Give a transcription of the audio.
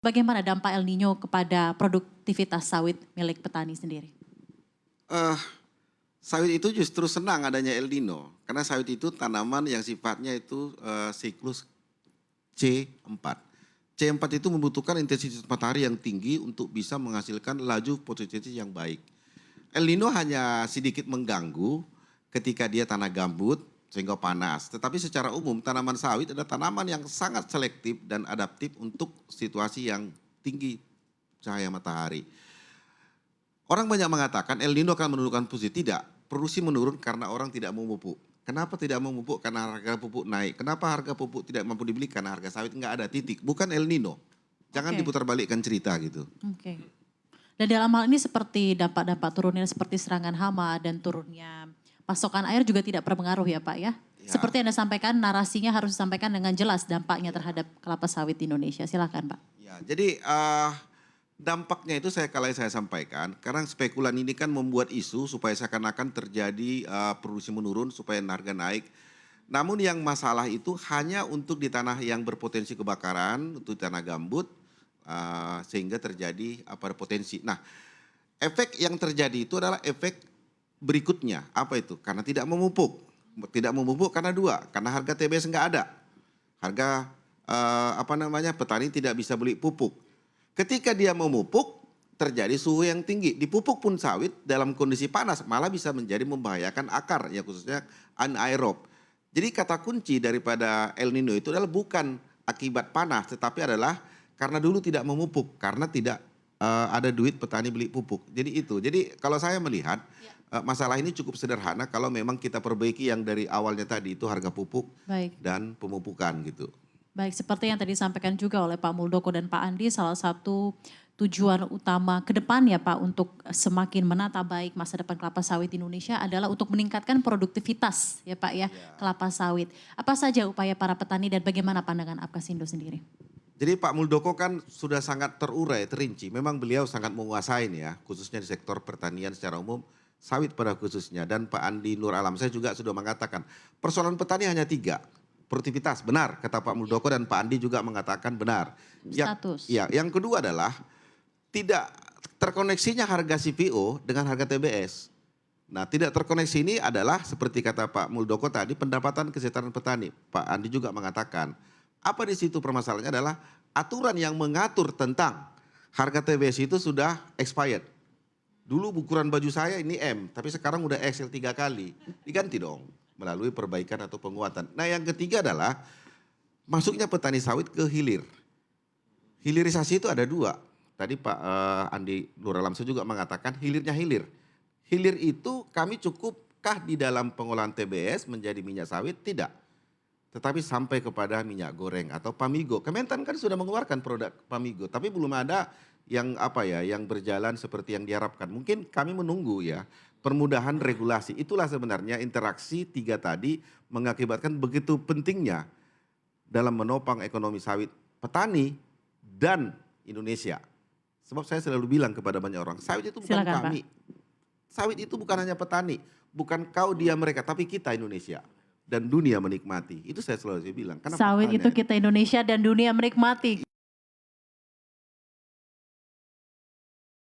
Bagaimana dampak El Nino kepada produktivitas sawit milik petani sendiri? Eh, Sawit itu justru senang adanya El Nino karena sawit itu tanaman yang sifatnya itu siklus C4. C4 itu membutuhkan intensitas matahari yang tinggi untuk bisa menghasilkan laju fotosintesis yang baik. El Nino hanya sedikit mengganggu ketika dia tanah gambut sehingga panas. Tetapi secara umum tanaman sawit adalah tanaman yang sangat selektif dan adaptif untuk situasi yang tinggi cahaya matahari. Orang banyak mengatakan El Nino akan menurunkan produksi. Tidak, produksi menurun karena orang tidak mau pupuk. Kenapa tidak mau pupuk? Karena harga pupuk naik. Kenapa harga pupuk tidak mampu dibeli? Karena harga sawit nggak ada, titik. Bukan El Nino. Jangan Oke. diputar balikkan cerita gitu. Oke. Dan dalam hal ini seperti dampak-dampak turunnya seperti serangan hama dan turunnya pasokan air juga tidak berpengaruh ya Pak ya? Ya. Seperti Anda sampaikan narasinya harus disampaikan dengan jelas dampaknya terhadap kelapa sawit di Indonesia. Silakan Pak. Ya, jadi dampaknya itu saya sampaikan, karena spekulan ini kan membuat isu supaya seakan-akan terjadi produksi menurun supaya harga naik. Namun yang masalah itu hanya untuk di tanah yang berpotensi kebakaran, untuk tanah gambut, sehingga terjadi potensi. Nah, efek yang terjadi itu adalah efek berikutnya. Apa itu? Karena tidak memupuk. Tidak memupuk karena dua, karena harga TBS nggak ada. Harga petani tidak bisa beli pupuk. Ketika dia memupuk, terjadi suhu yang tinggi. Dipupuk pun sawit dalam kondisi panas malah bisa menjadi membahayakan akar, ya khususnya anaerob. Jadi kata kunci daripada El Nino itu adalah bukan akibat panas, tetapi adalah karena dulu tidak memupuk, karena tidak ada duit petani beli pupuk. Jadi itu. Jadi kalau saya melihat masalah ini cukup sederhana kalau memang kita perbaiki yang dari awalnya tadi itu harga pupuk Baik. dan pemupukan gitu. Baik, seperti yang tadi disampaikan juga oleh Pak Muldoko dan Pak Andi, salah satu tujuan utama ke depan ya Pak untuk semakin menata baik masa depan kelapa sawit di Indonesia adalah untuk meningkatkan produktivitas ya Pak ya, kelapa sawit. Apa saja upaya para petani dan bagaimana pandangan Apkasindo sendiri? Jadi Pak Muldoko kan sudah sangat terurai, terinci. Memang beliau sangat menguasai ya, khususnya di sektor pertanian secara umum, sawit pada khususnya. Dan Pak Andi Nur Alam, saya juga sudah mengatakan, persoalan petani hanya 3. Produktivitas, benar, kata Pak Muldoko dan Pak Andi juga mengatakan benar. Status. Yang kedua adalah tidak terkoneksinya harga CPO dengan harga TBS. Nah, tidak terkoneksi ini adalah seperti kata Pak Muldoko tadi, pendapatan kesejahteraan petani. Pak Andi juga mengatakan, apa di situ permasalahannya adalah aturan yang mengatur tentang harga TBS itu sudah expired. Dulu ukuran baju saya ini M, tapi sekarang udah XL 3 kali. Diganti dong melalui perbaikan atau penguatan. Nah yang ketiga adalah masuknya petani sawit ke hilir. Hilirisasi itu ada 2. Tadi Pak Andi Nur Alamsyah juga mengatakan hilirnya hilir. Hilir itu kami cukupkah di dalam pengolahan TBS menjadi minyak sawit? Tidak. Tetapi sampai kepada minyak goreng atau Pamigo. Kementan kan sudah mengeluarkan produk Pamigo, tapi belum ada yang yang berjalan seperti yang diharapkan. Mungkin kami menunggu ya permudahan regulasi. Itulah sebenarnya interaksi 3 tadi mengakibatkan begitu pentingnya dalam menopang ekonomi sawit petani dan Indonesia. Sebab saya selalu bilang kepada banyak orang, sawit itu bukan Silakan, kami. Sawit itu bukan hanya petani, bukan kau dia mereka, tapi kita Indonesia. Dan dunia menikmati. Itu saya selalu bilang. Karena Sawit itu faktanya, kita Indonesia dan dunia menikmati.